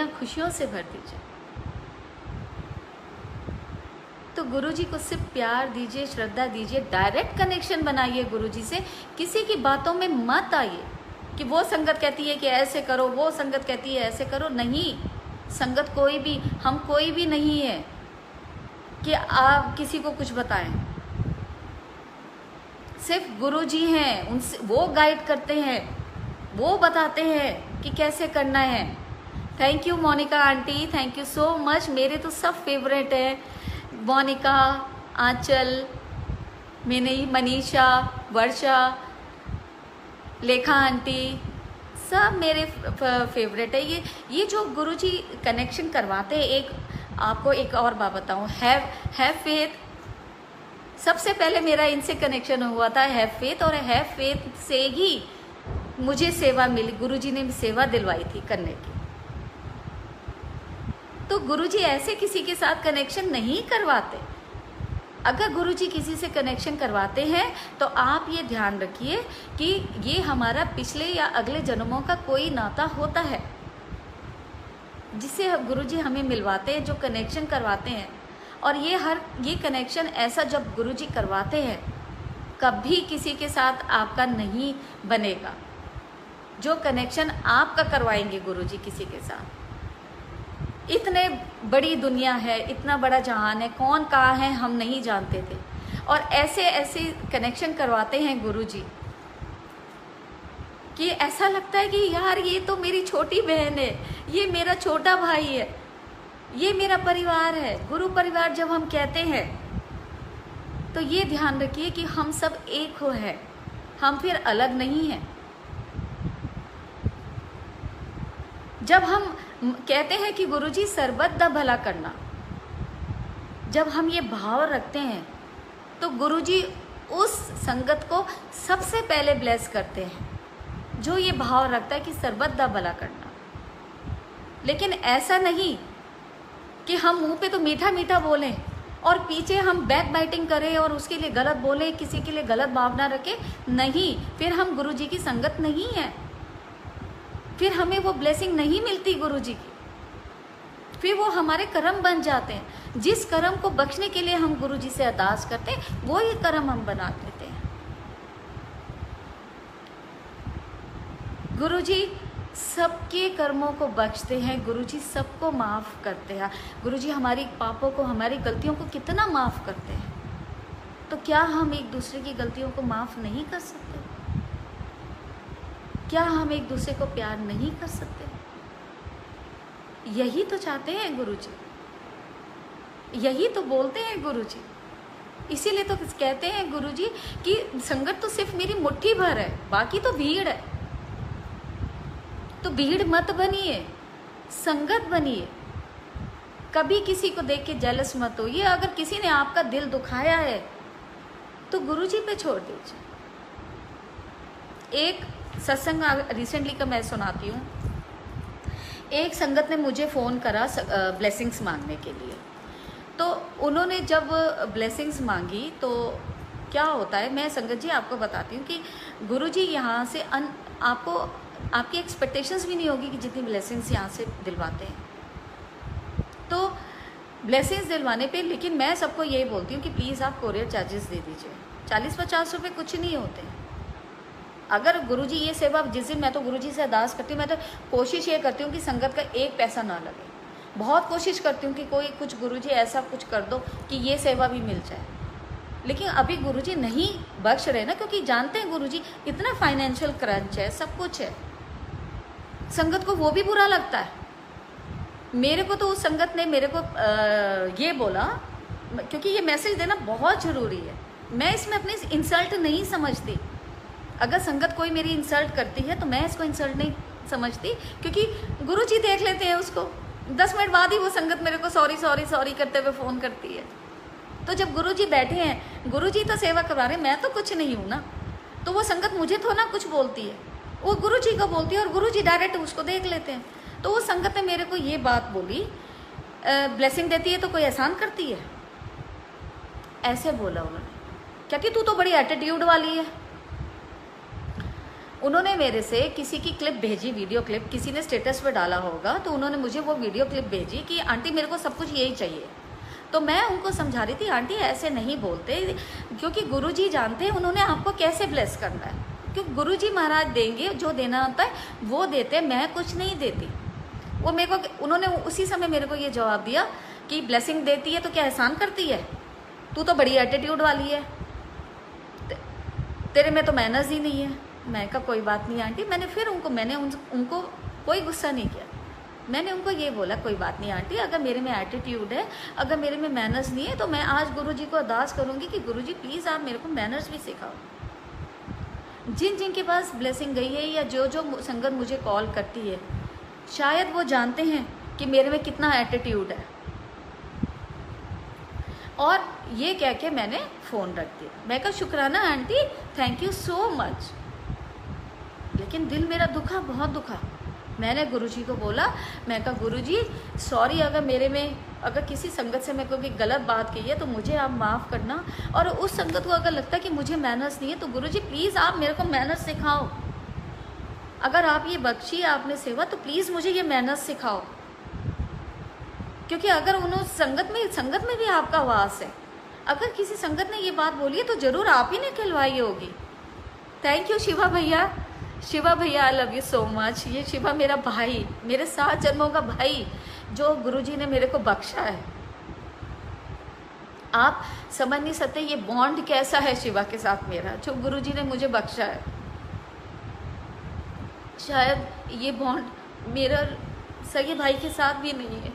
झोलियां खुशियों से भर दीजिए। तो गुरुजी को सिर्फ प्यार दीजिए, श्रद्धा दीजिए, डायरेक्ट कनेक्शन बनाइए गुरुजी से। किसी की बातों में मत आइए कि वो संगत कहती है कि ऐसे करो, वो संगत कहती है ऐसे करो। नहीं, संगत कोई भी, हम कोई भी नहीं है कि आप किसी को कुछ बताएं। सिर्फ गुरुजी हैं, उनसे वो गाइड करते हैं, वो बताते हैं कि कैसे करना है। Thank you Monika aunty, thank you so much. मेरे तो सब फेवरेट है, मोनिका, आंचल, मिनी, मनीषा, वर्षा, लेखा आंटी, सब मेरे फेवरेट है। ये जो गुरुजी कनेक्शन करवाते हैं। एक आपको एक और बात बताऊं, हैव फेथ। सबसे पहले मेरा इनसे कनेक्शन हुआ था हैव फेथ, और हैव फेथ से ही मुझे सेवा मिली, गुरुजी ने सेवा दिलवाई थी करने की। तो गुरुजी ऐसे किसी के साथ कनेक्शन नहीं करवाते। अगर गुरुजी किसी से कनेक्शन करवाते हैं तो आप ये ध्यान रखिए कि ये हमारा पिछले या अगले जन्मों का कोई नाता होता है जिससे गुरुजी हमें मिलवाते हैं, जो कनेक्शन करवाते हैं। और ये कनेक्शन ऐसा जब गुरुजी करवाते हैं, कभी किसी के साथ आपका नहीं बनेगा। जो कनेक्शन आपका करवाएंगे गुरुजी किसी के साथ, इतने बड़ी दुनिया है, इतना बड़ा जहान है, कौन कहाँ है हम नहीं जानते थे, और ऐसे ऐसे कनेक्शन करवाते हैं गुरुजी कि ऐसा लगता है कि यार ये तो मेरी छोटी बहन है, ये मेरा छोटा भाई है, ये मेरा परिवार है। गुरु परिवार जब हम कहते हैं तो ये ध्यान रखिए कि हम सब एक हो है, हम फिर अलग नहीं हैं। जब हम कहते हैं कि गुरुजी सर्बत दा भला करना, जब हम ये भाव रखते हैं तो गुरुजी उस संगत को सबसे पहले ब्लेस करते हैं जो ये भाव रखता है कि सर्बत दा भला करना। लेकिन ऐसा नहीं कि हम मुंह पे तो मीठा मीठा बोलें और पीछे हम बैक बाइटिंग करें और उसके लिए गलत बोले, किसी के लिए गलत भावना रखें। नहीं, फिर हम गुरुजी की संगत नहीं है, फिर हमें वो ब्लेसिंग नहीं मिलती गुरुजी की, फिर वो हमारे कर्म बन जाते हैं। जिस कर्म को बख्शने के लिए हम गुरुजी से अरदास करते हैं, वो ही कर्म हम बना लेते हैं। गुरुजी सबके कर्मों को बख्शते हैं, गुरुजी सबको माफ़ करते हैं। गुरुजी हमारी पापों को, हमारी गलतियों को कितना माफ़ करते हैं। तो क्या हम एक दूसरे की गलतियों को माफ़ नहीं कर सकते? क्या हम एक दूसरे को प्यार नहीं कर सकते? यही तो चाहते हैं गुरुजी, यही तो बोलते हैं गुरुजी। इसीलिए तो कहते हैं गुरुजी कि संगत तो सिर्फ मेरी मुट्ठी भर है, बाकी तो भीड़ है। तो भीड़ मत बनिए, संगत बनिए। कभी किसी को देख के जेलस मत होइए। अगर किसी ने आपका दिल दुखाया है तो गुरुजी पे छोड़ दीजिए। एक सत्संग रिसेंटली का मैं सुनाती हूँ। एक संगत ने मुझे फ़ोन करा ब्लेसिंग्स मांगने के लिए। तो उन्होंने जब ब्लेसिंग्स मांगी तो क्या होता है, मैं संगत जी आपको बताती हूँ कि गुरुजी यहाँ से आपको आपकी एक्सपेक्टेशंस भी नहीं होगी कि जितनी ब्लेसिंग्स यहाँ से दिलवाते हैं। तो ब्लेसिंग्स दिलवाने पे, लेकिन मैं सबको यही बोलती हूँ कि प्लीज़ आप कोरियर चार्जेस दे दीजिए। 40-50 रुपये कुछ नहीं होते हैं। अगर गुरुजी ये सेवा, जिस दिन मैं तो गुरुजी से अरदास करती हूँ, मैं तो कोशिश ये करती हूँ कि संगत का एक पैसा ना लगे। बहुत कोशिश करती हूँ कि कोई कुछ गुरुजी ऐसा कुछ कर दो कि ये सेवा भी मिल जाए। लेकिन अभी गुरुजी नहीं बख्श रहे ना, क्योंकि जानते हैं गुरुजी इतना फाइनेंशियल क्रंच है, सब कुछ है। संगत को वो भी बुरा लगता है। मेरे को तो उस संगत ने मेरे को ये बोला, क्योंकि ये मैसेज देना बहुत ज़रूरी है। मैं इसमें अपनी इंसल्ट नहीं समझती। अगर संगत कोई मेरी इंसल्ट करती है तो मैं इसको इंसल्ट नहीं समझती, क्योंकि गुरुजी देख लेते हैं उसको। 10 मिनट बाद ही वो संगत मेरे को सॉरी सॉरी सॉरी करते हुए फ़ोन करती है। तो जब गुरुजी बैठे हैं, गुरुजी तो सेवा करवा रहे हैं, मैं तो कुछ नहीं हूँ ना, तो वो संगत मुझे तो ना कुछ बोलती है, वो गुरुजी को बोलती है और गुरुजी डायरेक्ट उसको देख लेते हैं। तो वो संगत ने मेरे को ये बात बोली, ब्लेसिंग देती है तो कोई एहसान करती है, ऐसे बोला उन्होंने। क्या कि तू तो बड़ी एटीट्यूड वाली है। उन्होंने मेरे से किसी की क्लिप भेजी, वीडियो क्लिप, किसी ने स्टेटस पे डाला होगा, तो उन्होंने मुझे वो वीडियो क्लिप भेजी कि आंटी मेरे को सब कुछ यही चाहिए। तो मैं उनको समझा रही थी, आंटी ऐसे नहीं बोलते, क्योंकि गुरुजी जानते हैं उन्होंने आपको कैसे ब्लेस करना है, क्योंकि गुरुजी महाराज देंगे, जो देना होता है वो देते, मैं कुछ नहीं देती। वो मेरे को, उन्होंने उसी समय मेरे को ये जवाब दिया कि ब्लेसिंग देती है तो क्या एहसान करती है, तू तो बड़ी एटीट्यूड वाली है, तेरे में तो मैनर्स ही नहीं है। मैं कहा कोई बात नहीं आंटी, मैंने उनको कोई गुस्सा नहीं किया। मैंने उनको ये बोला कोई बात नहीं आंटी, अगर मेरे में एटीट्यूड है, अगर मेरे में मैनर्स नहीं है, तो मैं आज गुरुजी को अरदास करूँगी कि गुरुजी प्लीज़ आप मेरे को मैनर्स भी सिखाओ। जिन जिन के पास ब्लेसिंग गई है या जो जो संगत मुझे कॉल करती है, शायद वो जानते हैं कि मेरे में कितना एटीट्यूड है, और ये कह के मैंने फ़ोन रख दिया। मैं कहा शुक्राना aunty, thank you so much. लेकिन दिल मेरा दुखा, बहुत दुखा। मैंने गुरुजी को बोला, मैं कहा गुरुजी सॉरी, अगर मेरे में, अगर किसी संगत से मैं कोई गलत बात कही है तो मुझे आप माफ़ करना, और उस संगत को अगर लगता है कि मुझे मैनर्स नहीं है तो गुरुजी प्लीज़ आप मेरे को मैनर्स सिखाओ। अगर आप ये बख्शी आपने सेवा, तो प्लीज़ मुझे ये मैनर्स सिखाओ, क्योंकि अगर उन्होंने संगत में भी आपका वास है। अगर किसी संगत ने ये बात बोली है तो ज़रूर आप ही ने कहलवाई होगी। थैंक यू शिवा भैया, शिवा भैया I love you so much. ये शिवा मेरा भाई, मेरे 7 जन्मों का भाई, जो गुरुजी ने मेरे को बख्शा है। आप समझ नहीं सकते ये बॉन्ड कैसा है शिवा के साथ मेरा, जो गुरुजी ने मुझे बख्शा है। शायद ये बॉन्ड मेरा सगे भाई के साथ भी नहीं है।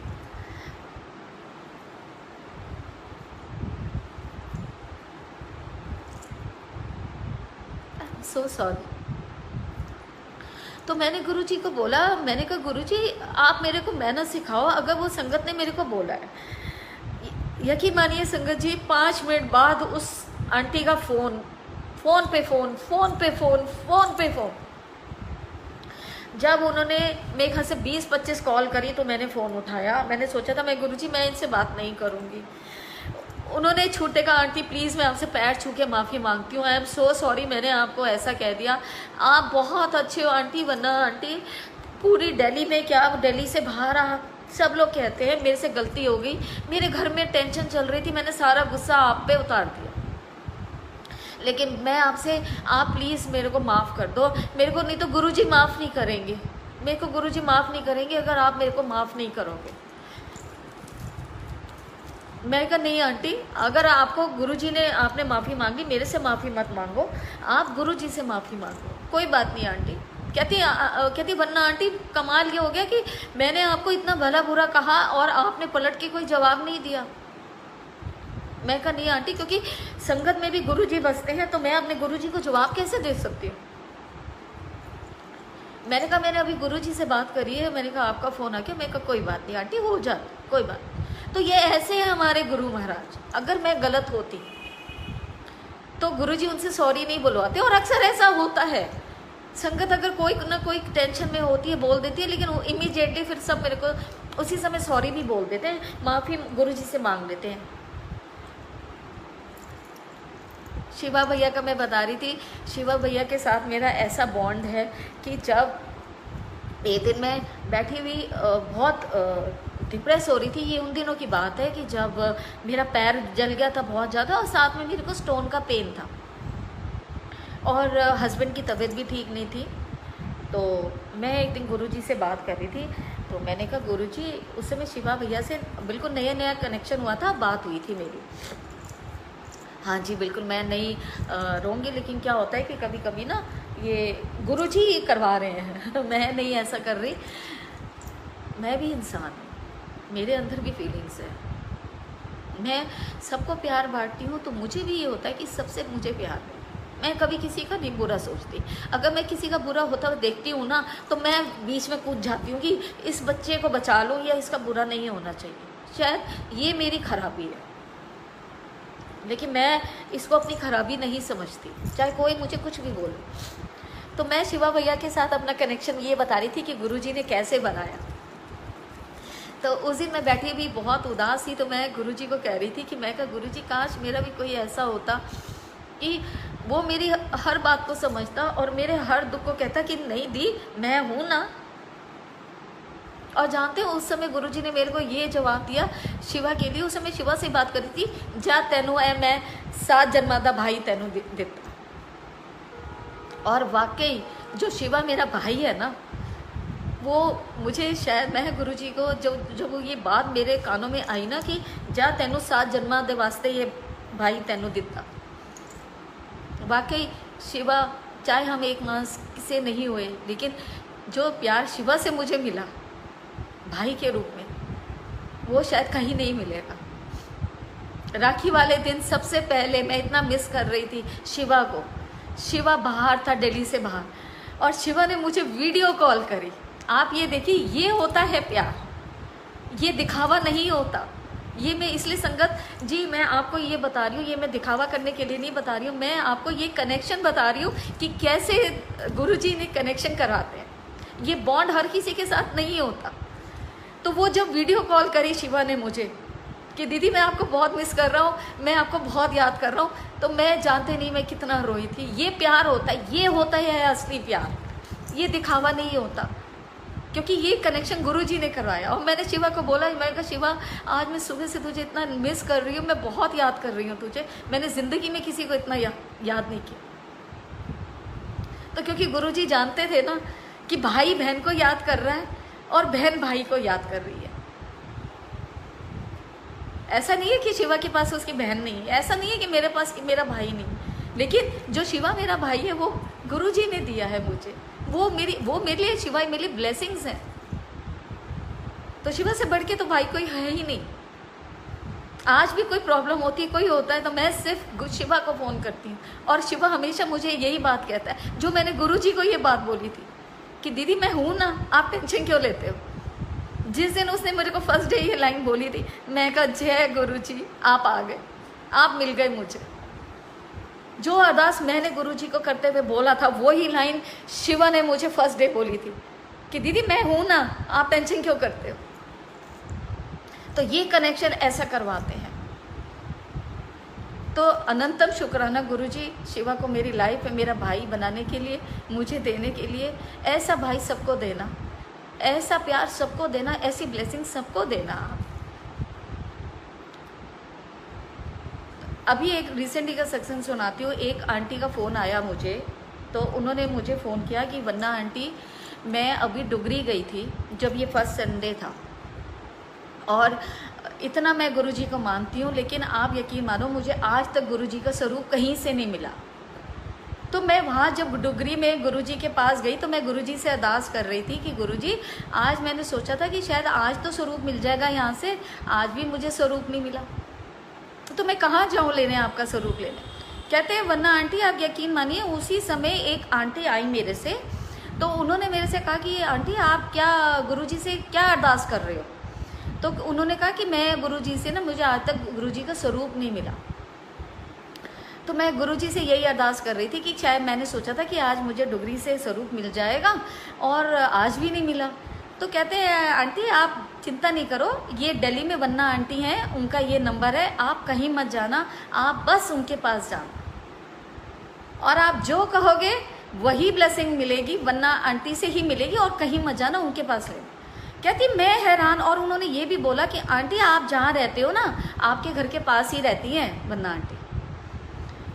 So sorry. तो मैंने गुरुजी को बोला, मैंने कहा गुरुजी आप मेरे को मैनर सिखाओ। अगर वो संगत ने मेरे को बोला है, यकीन मानिए संगत जी, 5 मिनट बाद उस आंटी का फोन पे फोन। जब उन्होंने मेरे घर से 20-25 कॉल करी तो मैंने फ़ोन उठाया। मैंने सोचा था मैं गुरुजी मैं इनसे बात नहीं करूँगी। उन्होंने छूटे का आंटी प्लीज़ मैं आपसे पैर छू के माफ़ी मांगती हूँ, आई एम सो सॉरी, मैंने आपको ऐसा कह दिया। आप बहुत अच्छे हो आंटी, वरना आंटी पूरी दिल्ली में, क्या दिल्ली से बाहर सब लोग कहते हैं मेरे से गलती हो गई। मेरे घर में टेंशन चल रही थी, मैंने सारा गुस्सा आप पे उतार दिया। लेकिन मैं आपसे, आप प्लीज़ मेरे को माफ़ कर दो। मेरे को नहीं तो गुरुजी माफ़ नहीं करेंगे, मेरे को गुरुजी माफ़ नहीं करेंगे अगर आप मेरे को माफ़ नहीं करोगे। मैंने कहा नहीं आंटी, अगर आपको गुरुजी ने, आपने माफ़ी मांगी, मेरे से माफ़ी मत मांगो, आप गुरुजी से माफ़ी मांगो। कोई बात नहीं आंटी। कहती वरना आंटी कमाल ये हो गया कि मैंने आपको इतना भला बुरा कहा और आपने पलट के कोई जवाब नहीं दिया। मैं कहा नहीं आंटी, क्योंकि संगत में भी गुरुजी बसते हैं, तो मैं अपने गुरुजी को जवाब कैसे दे सकती हूँ। मैंने कहा मैंने अभी गुरुजी से बात करी है, मैंने कहा आपका फ़ोन आ गया। मैं कहा कोई बात नहीं आंटी, हो जाए, कोई बात। तो ये ऐसे हैं हमारे गुरु महाराज। अगर मैं गलत होती तो गुरुजी उनसे सॉरी नहीं बुलवाते, और अक्सर ऐसा होता है। संगत अगर कोई ना कोई टेंशन में होती है, बोल देती है, लेकिन इमीडिएटली फिर सब मेरे को उसी समय सॉरी भी बोल देते हैं, माफ़ी गुरुजी से मांग लेते हैं। शिवा भैया का मैं बता रही थी, शिवा भैया के साथ मेरा ऐसा बॉन्ड है कि जब एक दिन मैं बैठी हुई बहुत डिप्रेस हो रही थी। ये उन दिनों की बात है कि जब मेरा पैर जल गया था बहुत ज़्यादा, और साथ में मेरे को स्टोन का पेन था, और हस्बैंड की तबीयत भी ठीक नहीं थी। तो मैं एक दिन गुरुजी से बात कर रही थी, तो मैंने कहा गुरुजी, उस समय शिवा भैया से बिल्कुल नया कनेक्शन हुआ था, बात हुई थी मेरी। हाँ जी बिल्कुल, मैं नहीं रहूँगी, लेकिन क्या होता है कि कभी कभी ना ये गुरुजी करवा रहे हैं मैं नहीं ऐसा कर रही। मैं भी इंसान हूँ, मेरे अंदर भी फीलिंग्स है। मैं सबको प्यार बांटती हूँ, तो मुझे भी ये होता है कि सबसे मुझे प्यार है। मैं कभी किसी का नहीं बुरा सोचती। अगर मैं किसी का बुरा होता हुआ देखती हूँ ना, तो मैं बीच में कूद जाती हूँ कि इस बच्चे को बचा लो, या इसका बुरा नहीं होना चाहिए। शायद ये मेरी खराबी है, लेकिन मैं इसको अपनी खराबी नहीं समझती, चाहे कोई मुझे कुछ भी बोले। तो मैं शिवा भैया के साथ अपना कनेक्शन ये बता रही थी कि गुरुजी ने कैसे बनाया। तो उस दिन मैं बैठी भी बहुत उदास थी, तो मैं गुरुजी को कह रही थी कि मैं कहा गुरुजी काश मेरा भी कोई ऐसा होता कि वो मेरी हर बात को समझता और मेरे हर दुख को कहता कि नहीं दी, मैं हूँ ना। और जानते हो उस समय गुरुजी ने मेरे को ये जवाब दिया शिवा के लिए। उस समय शिवा से बात करी थी, जा तेनू है मैं 7 जन्मां दा भाई तेनू देता। और वाकई जो शिवा मेरा भाई है ना, वो मुझे शायद मैं गुरुजी को जब ये बात मेरे कानों में आई ना कि जा तेनू 7 जन्मां दे वास्ते ये भाई तेनू दिता, वाकई शिवा, चाहे हम एक मास से नहीं हुए, लेकिन जो प्यार शिवा से मुझे मिला भाई के रूप में, वो शायद कहीं नहीं मिलेगा। राखी वाले दिन सबसे पहले मैं इतना मिस कर रही थी शिवा को। शिवा बाहर था, दिल्ली से बाहर, और शिवा ने मुझे वीडियो कॉल करी। आप ये देखिए, ये होता है प्यार, ये दिखावा नहीं होता। ये मैं इसलिए संगत जी, मैं आपको ये बता रही हूँ, ये मैं दिखावा करने के लिए नहीं बता रही हूँ, मैं आपको ये कनेक्शन बता रही हूँ कि कैसे गुरुजी ने कनेक्शन कराते हैं। ये बॉन्ड हर किसी के साथ नहीं होता। तो वो जब वीडियो कॉल करी शिवा ने मुझे कि दीदी मैं आपको बहुत मिस कर रहा हूँ, मैं आपको बहुत याद कर रहा हूँ, तो मैं जानते नहीं मैं कितना रोई थी। ये प्यार होता है, ये होता है असली प्यार, ये दिखावा नहीं होता, क्योंकि ये कनेक्शन गुरुजी ने करवाया। और मैंने शिवा को बोला, मैंने कहा शिवा आज मैं सुबह से तुझे इतना मिस कर रही हूँ, मैं बहुत याद कर रही हूँ तुझे, मैंने ज़िंदगी में किसी को इतना याद नहीं किया। तो क्योंकि गुरुजी जानते थे ना कि भाई बहन को याद कर रहा है और बहन भाई को याद कर रही है। ऐसा नहीं है कि शिवा के पास उसकी बहन नहीं है, ऐसा नहीं है कि मेरे पास मेरा भाई नहीं, लेकिन जो शिवा मेरा भाई है वो गुरुजी ने दिया है मुझे। वो मेरे लिए, शिवा मेरे लिए ब्लेसिंग्स हैं। तो शिवा से बढ़ के तो भाई कोई है ही नहीं। आज भी कोई प्रॉब्लम होती है, कोई होता है, तो मैं सिर्फ शिवा को फ़ोन करती हूँ, और शिवा हमेशा मुझे यही बात कहता है जो मैंने गुरुजी को ये बात बोली थी कि दीदी मैं हूँ ना, आप टेंशन क्यों लेते हो। जिस दिन उसने मुझे को फर्स्ट डे ये लाइन बोली थी, मैं कहा जय गुरुजी, आप आ गए, आप मिल गए मुझे। जो अरदास मैंने गुरुजी को करते हुए बोला था, वही लाइन शिवा ने मुझे फर्स्ट डे बोली थी कि दीदी मैं हूँ ना, आप टेंशन क्यों करते हो। तो ये कनेक्शन ऐसा करवाते हैं। तो अनंतम शुक्राना गुरुजी शिवा को मेरी लाइफ में मेरा भाई बनाने के लिए, मुझे देने के लिए। ऐसा भाई सबको देना, ऐसा प्यार सबको देना, ऐसी ब्लेसिंग सबको देना। अभी एक रिसेंटली का सक्सेस सुनाती हूँ। एक आंटी का फ़ोन आया मुझे, तो उन्होंने मुझे फ़ोन किया कि वन्ना आंटी मैं अभी डुगरी गई थी जब ये फर्स्ट संडे था, और इतना मैं गुरुजी को मानती हूँ, लेकिन आप यकीन मानो मुझे आज तक गुरुजी का स्वरूप कहीं से नहीं मिला। तो मैं वहाँ जब डुगरी में गुरुजी के पास गई तो मैं गुरुजी से अरदास कर रही थी कि गुरुजी आज मैंने सोचा था कि शायद आज तो स्वरूप मिल जाएगा यहाँ से, आज भी मुझे स्वरूप नहीं मिला, तो मैं कहाँ जाऊँ लेने आपका स्वरूप लेने। कहते हैं वन्ना आंटी आप यकीन मानिए उसी समय एक आंटी आई मेरे से, तो उन्होंने मेरे से कहा कि आंटी आप क्या गुरुजी से क्या अरदास कर रहे हो। तो उन्होंने कहा कि मैं गुरुजी से ना, मुझे आज तक गुरुजी का स्वरूप नहीं मिला। तो मैं गुरुजी से यही अरदास कर रही थी कि शायद मैंने सोचा था कि आज मुझे डुगरी से स्वरूप मिल जाएगा, और आज भी नहीं मिला। तो कहते हैं आंटी आप चिंता नहीं करो, ये दिल्ली में वन्ना आंटी हैं, उनका ये नंबर है, आप कहीं मत जाना, आप बस उनके पास जाना, और आप जो कहोगे वही ब्लेसिंग मिलेगी, वन्ना आंटी से ही मिलेगी, और कहीं मत जाना, उनके पास लेना। कहती मैं हैरान। और उन्होंने ये भी बोला कि आंटी आप जहाँ रहते हो ना, आपके घर के पास ही रहती हैं वन्ना आंटी।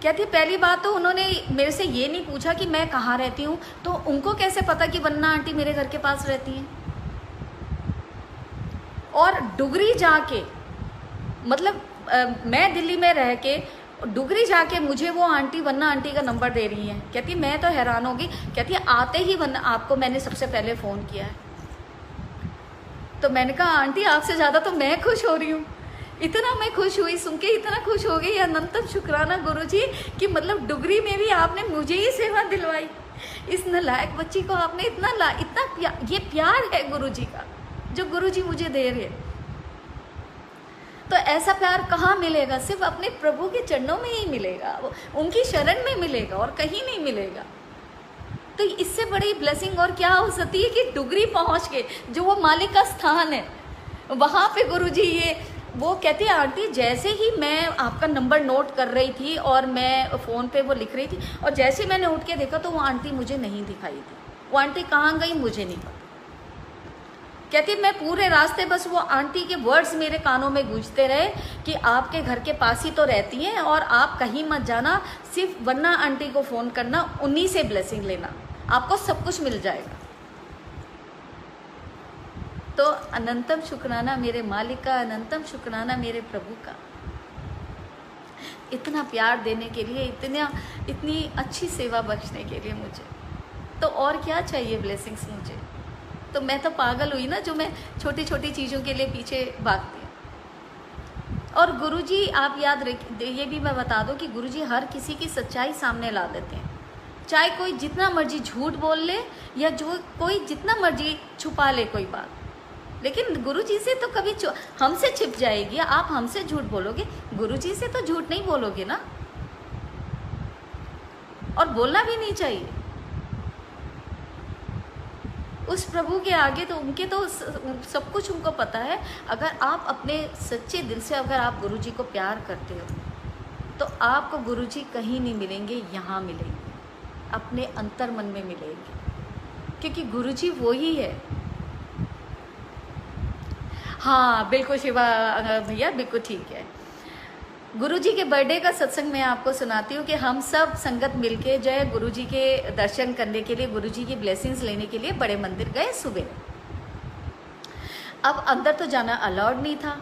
कहती पहली बात तो उन्होंने मेरे से ये नहीं पूछा कि मैं कहाँ रहती हूँ, तो उनको कैसे पता कि वन्ना आंटी मेरे घर के पास रहती हैं। और डुगरी जाके, मतलब मैं दिल्ली में रह के डुगरी जाके मुझे वो आंटी वन्ना आंटी का नंबर दे रही हैं। कहती मैं तो हैरान होगी। कहती आते ही वन्ना आपको मैंने सबसे पहले फ़ोन किया है। तो मैंने कहा आंटी आपसे ज़्यादा तो मैं खुश हो रही हूँ। इतना मैं खुश हुई, सुन के इतना खुश हो गई। अनंतम शुक्राना गुरुजी कि मतलब डुगरी में भी आपने मुझे ही सेवा दिलवाई। इस नालायक बच्ची को आपने इतना ये प्यार है गुरुजी का जो गुरुजी मुझे दे रहे। तो ऐसा प्यार कहाँ मिलेगा? सिर्फ अपने प्रभु के चरणों में ही मिलेगा, उनकी शरण में मिलेगा, और कहीं नहीं मिलेगा। तो इससे बड़ी ब्लेसिंग और क्या हो सकती है कि डुगरी पहुँच के जो वो मालिक का स्थान है, वहाँ पे गुरुजी ये वो कहती है आंटी जैसे ही मैं आपका नंबर नोट कर रही थी और मैं फ़ोन पे वो लिख रही थी, और जैसे ही मैंने उठ के देखा तो वो आंटी मुझे नहीं दिखाई थी। वो आंटी कहाँ गई मुझे नहीं पता। कहती मैं पूरे रास्ते बस वो आंटी के वर्ड्स मेरे कानों में गूंजते रहे कि आपके घर के पास ही तो रहती हैं और आप कहीं मत जाना, सिर्फ वरना आंटी को फ़ोन करना, उन्हीं से ब्लेसिंग लेना, आपको सब कुछ मिल जाएगा। तो अनंतम शुक्राना मेरे मालिक का, अनंतम शुक्राना मेरे प्रभु का, इतना प्यार देने के लिए, इतनी अच्छी सेवा बख्शने के लिए मुझे। तो और क्या चाहिए ब्लेसिंग्स मुझे। तो मैं तो पागल हुई ना, जो मैं छोटी छोटी चीज़ों के लिए पीछे भागती हूँ। और गुरुजी आप याद रखिए, ये भी मैं बता दूँ कि गुरुजी हर किसी की सच्चाई सामने ला देते हैं, चाहे कोई जितना मर्जी झूठ बोल ले या जो कोई जितना मर्जी छुपा ले कोई बात, लेकिन गुरुजी से तो कभी हमसे छिप जाएगी। आप हमसे झूठ बोलोगे, गुरुजी से तो झूठ नहीं बोलोगे ना, और बोलना भी नहीं चाहिए। उस प्रभु के आगे तो उनके तो सब कुछ उनको पता है। अगर आप अपने सच्चे दिल से अगर आप गुरुजी को प्यार करते हो तो आपको गुरुजी कहीं नहीं मिलेंगे, यहाँ मिलेंगे, अपने अंतर मन में मिलेंगे, क्योंकि गुरुजी वो ही है। हाँ बिल्कुल शिवा भैया, बिल्कुल ठीक है। गुरुजी के बर्थडे का सत्संग मैं आपको सुनाती हूँ कि हम सब संगत मिलके जो है गुरुजी के दर्शन करने के लिए, गुरुजी की ब्लेसिंग्स लेने के लिए बड़े मंदिर गए सुबह। अब अंदर तो जाना अलाउड नहीं था।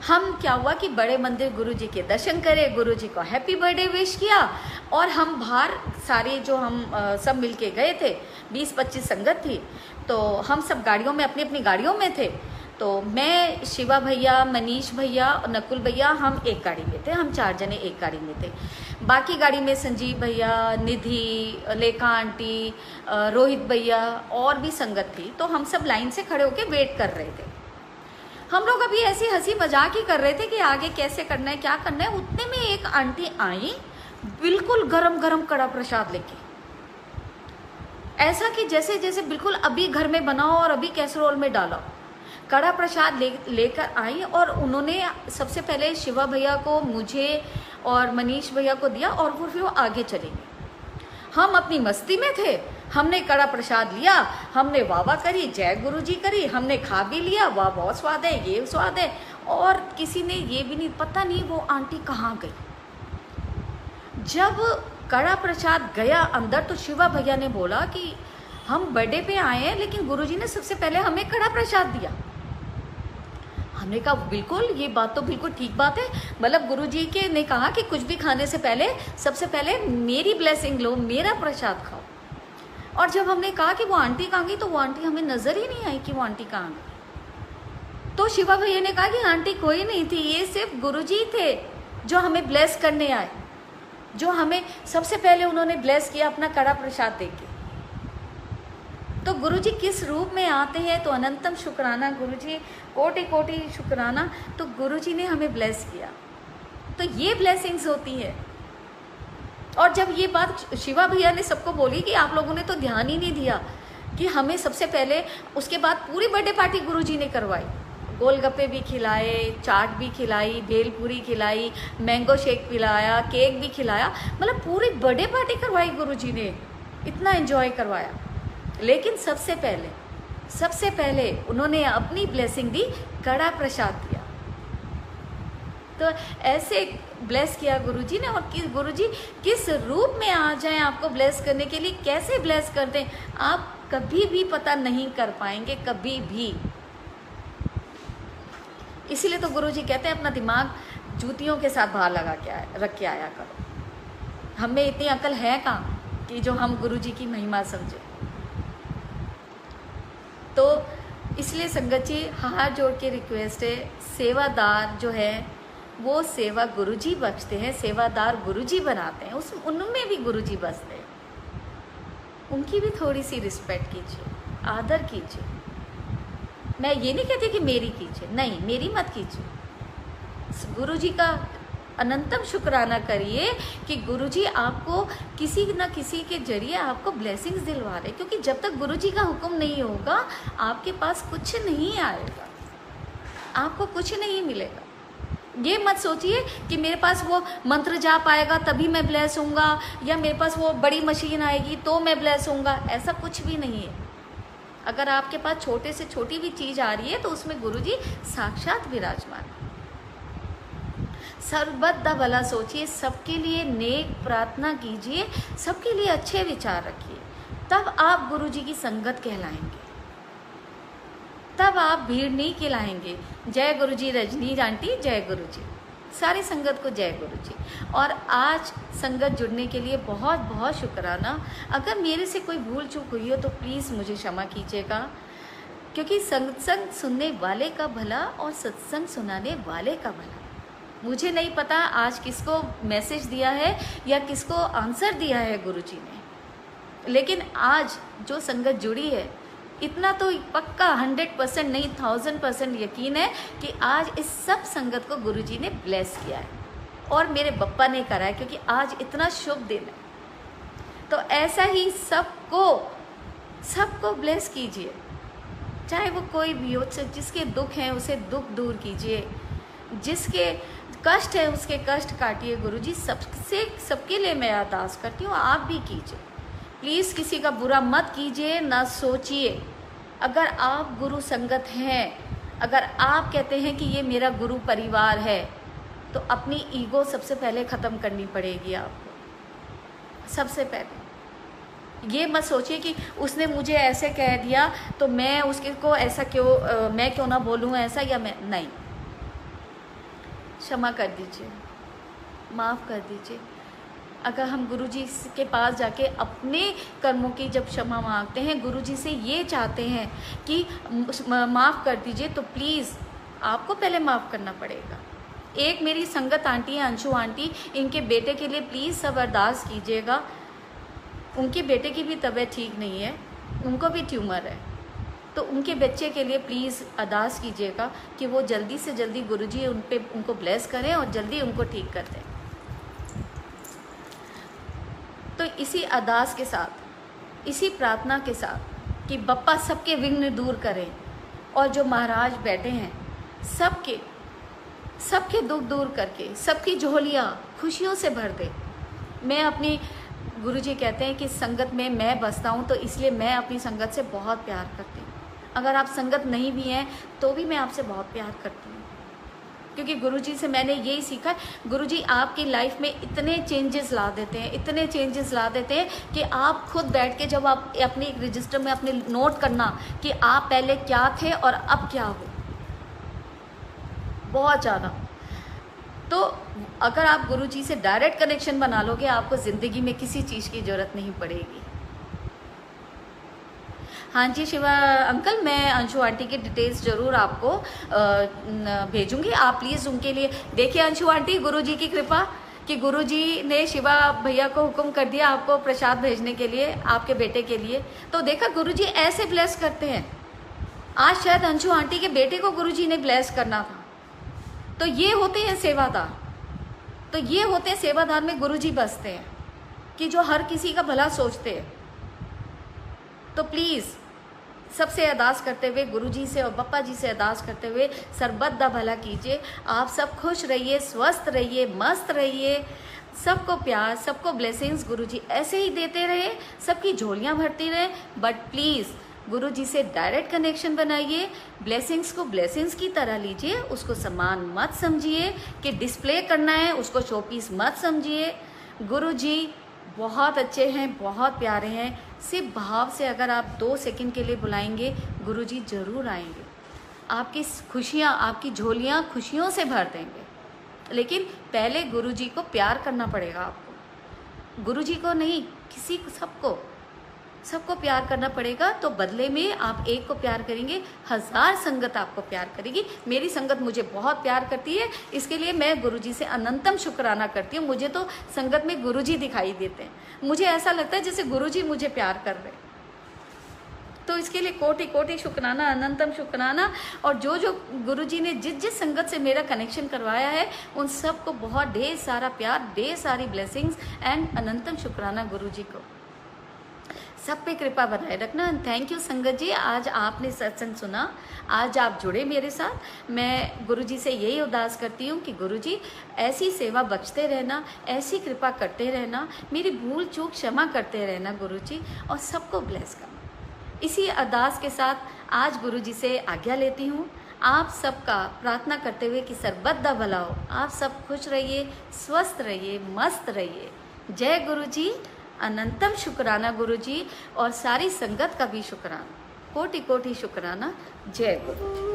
हम क्या हुआ कि बड़े मंदिर गुरुजी के दर्शन करे, गुरुजी को हैप्पी बर्थडे विश किया, और हम बाहर सारे जो हम सब मिलके गए थे, 20-25 संगत थी, तो हम सब गाड़ियों में अपनी अपनी गाड़ियों में थे। तो मैं, शिवा भैया, मनीष भैया और नकुल भैया, हम एक गाड़ी में थे, हम 4 जने एक गाड़ी में थे। बाकी गाड़ी में संजीव भैया, निधि, लेखा आंटी, रोहित भैया और भी संगत थी। तो हम सब लाइन से खड़े होकर वेट कर रहे थे। हम लोग अभी ऐसी हंसी मजाक ही कर रहे थे कि आगे कैसे करना है, क्या करना है। उतने में एक आंटी आई, बिल्कुल गरम गरम कड़ा प्रसाद लेके, ऐसा कि जैसे जैसे बिल्कुल अभी घर में बनाओ और अभी कैसरोल में डालो। कड़ा प्रसाद लेकर आई और उन्होंने सबसे पहले शिवा भैया को, मुझे और मनीष भैया को दिया, और फिर वो आगे चले गए। हम अपनी मस्ती में थे, हमने कड़ा प्रसाद लिया, हमने वाह करी, जय गुरुजी करी, हमने खा भी लिया, वाह बहुत स्वाद है, ये स्वाद है, और किसी ने ये भी नहीं, पता नहीं वो आंटी कहाँ गई। जब कड़ा प्रसाद गया अंदर तो शिवा भैया ने बोला कि हम बर्थडे पे आए हैं, लेकिन गुरुजी ने सबसे पहले हमें कड़ा प्रसाद दिया। हमने कहा बिल्कुल, ये बात तो बिल्कुल ठीक बात है, मतलब गुरुजी के ने कहा कि कुछ भी खाने से पहले सबसे पहले मेरी ब्लेसिंग लो, मेरा प्रसाद खाओ। और जब हमने कहा कि वो आंटी कहाँ गई, तो वो आंटी हमें नजर ही नहीं आई कि वो आंटी कहाँ गई। तो शिवा भैया ने कहा कि आंटी कोई नहीं थी, ये सिर्फ गुरुजी थे जो हमें ब्लेस करने आए, जो हमें सबसे पहले उन्होंने ब्लेस किया अपना कड़ा प्रसाद देके। तो गुरुजी किस रूप में आते हैं, तो अनंतम शुक्राना गुरुजी, कोटि कोटि शुक्राना। तो गुरुजी ने हमें ब्लेस किया, तो ये ब्लेसिंग्स होती है। और जब ये बात शिवा भैया ने सबको बोली कि आप लोगों ने तो ध्यान ही नहीं दिया कि हमें सबसे पहले, उसके बाद पूरी बर्थडे पार्टी गुरुजी ने करवाई, गोलगप्पे भी खिलाए, चाट भी खिलाई, भेलपूरी खिलाई, मैंगो शेक पिलाया, केक भी खिलाया, मतलब पूरी बर्थडे पार्टी करवाई गुरुजी ने, इतना एंजॉय करवाया। लेकिन सबसे पहले उन्होंने अपनी ब्लेसिंग दी, कड़ा प्रसाद दिया। तो ऐसे ब्लेस किया गुरुजी ने। और गुरुजी किस रूप में आ जाएं आपको ब्लेस करने के लिए, कैसे ब्लेस कर दें, आप कभी भी पता नहीं कर पाएंगे, कभी भी। इसीलिए तो गुरुजी कहते हैं अपना दिमाग जूतियों के साथ बाहर लगा के रख के आया करो। हमें इतनी अकल है कहाँ कि जो हम गुरुजी की महिमा समझे। तो इसलिए संगत जी हाथ जोड़ के रिक्वेस्ट है, सेवादार जो है वो सेवा गुरुजी बख्शते हैं, सेवादार गुरुजी बनाते हैं, उनमें भी गुरुजी बसते हैं। उनकी भी थोड़ी सी रिस्पेक्ट कीजिए, आदर कीजिए। मैं ये नहीं कहती कि मेरी कीजिए, नहीं, मेरी मत कीजिए। गुरुजी का अनंतम शुक्राना करिए कि गुरुजी आपको किसी न किसी के जरिए आपको ब्लेसिंग्स दिलवा रहे, क्योंकि जब तक गुरुजी का हुक्म नहीं होगा आपके पास कुछ नहीं आएगा, आपको कुछ नहीं मिलेगा। ये मत सोचिए कि मेरे पास वो मंत्र जाप आएगा तभी मैं ब्लेस होऊंगा, या मेरे पास वो बड़ी मशीन आएगी तो मैं ब्लेस होऊंगा। ऐसा कुछ भी नहीं है। अगर आपके पास छोटे से छोटी भी चीज आ रही है तो उसमें गुरुजी साक्षात विराजमान है। सर्वदा भला सोचिए, सबके लिए नेक प्रार्थना कीजिए, सबके लिए अच्छे विचार रखिए, तब आप गुरुजी की संगत कहलाएंगे, तब आप भीड़ नहीं कहलाएंगे। जय गुरुजी रजनी आंटी, जय गुरुजी, सारी संगत को जय गुरुजी। और आज संगत जुड़ने के लिए बहुत बहुत शुक्राना। अगर मेरे से कोई भूल चूक हुई हो तो प्लीज़ मुझे क्षमा कीजिएगा, क्योंकि सत्संग सुनने वाले का भला और सत्संग सुनाने वाले का भला। मुझे नहीं पता आज किसको मैसेज दिया है या किसको आंसर दिया है गुरुजी ने, लेकिन आज जो संगत जुड़ी है, इतना तो पक्का 100% नहीं 1000% यकीन है कि आज इस सब संगत को गुरुजी ने ब्लेस किया है और मेरे बप्पा ने करा है, क्योंकि आज इतना शुभ दिन है। तो ऐसा ही सबको ब्लेस कीजिए, चाहे वो कोई भी हो। जिसके दुख हैं उसे दुख दूर कीजिए, जिसके कष्ट है उसके कष्ट काटिए। गुरुजी सबके लिए मैं अरदास करती हूँ, आप भी कीजिए। प्लीज़ किसी का बुरा मत कीजिए, ना सोचिए। अगर आप गुरु संगत हैं, अगर आप कहते हैं कि ये मेरा गुरु परिवार है, तो अपनी ईगो सबसे पहले ख़त्म करनी पड़ेगी आपको। सबसे पहले ये मत सोचिए कि उसने मुझे ऐसे कह दिया तो मैं उसके को ऐसा मैं क्यों ना बोलूँ ऐसा, या मैं नहीं। क्षमा कर दीजिए, माफ़ कर दीजिए। अगर हम गुरुजी के पास जाके अपने कर्मों की जब क्षमा मांगते हैं, गुरुजी से ये चाहते हैं कि माफ़ कर दीजिए, तो प्लीज़ आपको पहले माफ़ करना पड़ेगा। एक मेरी संगत आंटी है, अंशु आंटी, इनके बेटे के लिए प्लीज़ सब अरदास कीजिएगा। उनके बेटे की भी तबीयत ठीक नहीं है, उनको भी ट्यूमर है, तो उनके बच्चे के लिए प्लीज़ अरदास कीजिएगा कि वो जल्दी से जल्दी गुरुजी उनको ब्लेस करें और जल्दी उनको ठीक कर दें। तो इसी अरदास के साथ, इसी प्रार्थना के साथ कि बप्पा सबके विघ्न दूर करें और जो महाराज बैठे हैं सबके दुख दूर करके सबकी झोलियाँ खुशियों से भर दे। मैं अपनी गुरुजी कहते हैं कि संगत में मैं बसता हूँ, तो इसलिए मैं अपनी संगत से बहुत प्यार करती हूँ। अगर आप संगत नहीं भी हैं तो भी मैं आपसे बहुत प्यार करती हूँ, क्योंकि गुरुजी से मैंने यही सीखा है। गुरुजी आपकी लाइफ में इतने चेंजेस ला देते हैं, इतने चेंजेस ला देते हैं कि आप खुद बैठ के जब आप अपने एक रजिस्टर में अपने नोट करना कि आप पहले क्या थे और अब क्या हो, बहुत ज़्यादा। तो अगर आप गुरुजी से डायरेक्ट कनेक्शन बना लोगे, आपको ज़िंदगी में किसी चीज़ की ज़रूरत नहीं पड़ेगी। हाँ जी शिवा अंकल, मैं अंशु आंटी की डिटेल्स ज़रूर आपको भेजूंगी। आप प्लीज़ उनके लिए देखिए। अंशु आंटी, गुरुजी की कृपा कि गुरुजी ने शिवा भैया को हुक्म कर दिया आपको प्रसाद भेजने के लिए, आपके बेटे के लिए। तो देखा, गुरुजी ऐसे ब्लेस करते हैं। आज शायद अंशु आंटी के बेटे को गुरुजी ने ब्लेस करना था। तो ये होते हैं सेवादार, तो ये होते हैं सेवादार में गुरुजी बसते हैं कि जो हर किसी का भला सोचते हैं। तो प्लीज़ सबसे अरदास करते हुए, गुरुजी से और बप्पा जी से अरदास करते हुए, सर्वदा भला कीजिए। आप सब खुश रहिए, स्वस्थ रहिए, मस्त रहिए। सबको प्यार, सबको ब्लेसिंग्स गुरुजी ऐसे ही देते रहे, सबकी झोलियाँ भरती रहे। बट प्लीज़ गुरुजी से डायरेक्ट कनेक्शन बनाइए। ब्लेसिंग्स को ब्लेसिंग्स की तरह लीजिए, उसको सम्मान मत समझिए कि डिस्प्ले करना है, उसको शोपीस मत समझिए। गुरुजी बहुत अच्छे हैं, बहुत प्यारे हैं। सिर्फ भाव से अगर आप 2 सेकंड के लिए बुलाएंगे, गुरुजी ज़रूर आएंगे। आपकी खुशियाँ, आपकी झोलियाँ खुशियों से भर देंगे। लेकिन पहले गुरुजी को प्यार करना पड़ेगा आपको, गुरुजी को नहीं, किसी को, सबको प्यार करना पड़ेगा। तो बदले में आप एक को प्यार करेंगे, 1000 संगत आपको प्यार करेगी। मेरी संगत मुझे बहुत प्यार करती है, इसके लिए मैं गुरुजी से अनंतम शुक्राना करती हूँ। मुझे तो संगत में गुरुजी दिखाई देते हैं, मुझे ऐसा लगता है जैसे गुरुजी मुझे प्यार कर रहे हैं। तो इसके लिए कोटि कोटि शुक्राना, अनंतम शुक्राना। और जो जो गुरुजी ने जिस संगत से मेरा कनेक्शन करवाया है, उन सबको बहुत ढेर सारा प्यार, ढेर सारी ब्लेसिंग्स एंड अनंतम शुक्राना गुरुजी को। सब पे कृपा बनाए रखना। थैंक यू संगत जी, आज आपने सत्संग सुना, आज आप जुड़े मेरे साथ। मैं गुरुजी से यही अरदास करती हूँ कि गुरुजी ऐसी सेवा बख्शते रहना, ऐसी कृपा करते रहना, मेरी भूल चूक क्षमा करते रहना गुरुजी, और सबको ब्लेस करना। इसी अरदास के साथ आज गुरुजी से आज्ञा लेती हूँ। आप सबका प्रार्थना करते हुए कि सर्वदा भला हो, आप सब खुश रहिए, स्वस्थ रहिए, मस्त रहिए। जय गुरुजी, अनंतम शुक्राना गुरुजी, और सारी संगत का भी शुक्राना, कोटि कोटि शुक्राना। जय गुरु।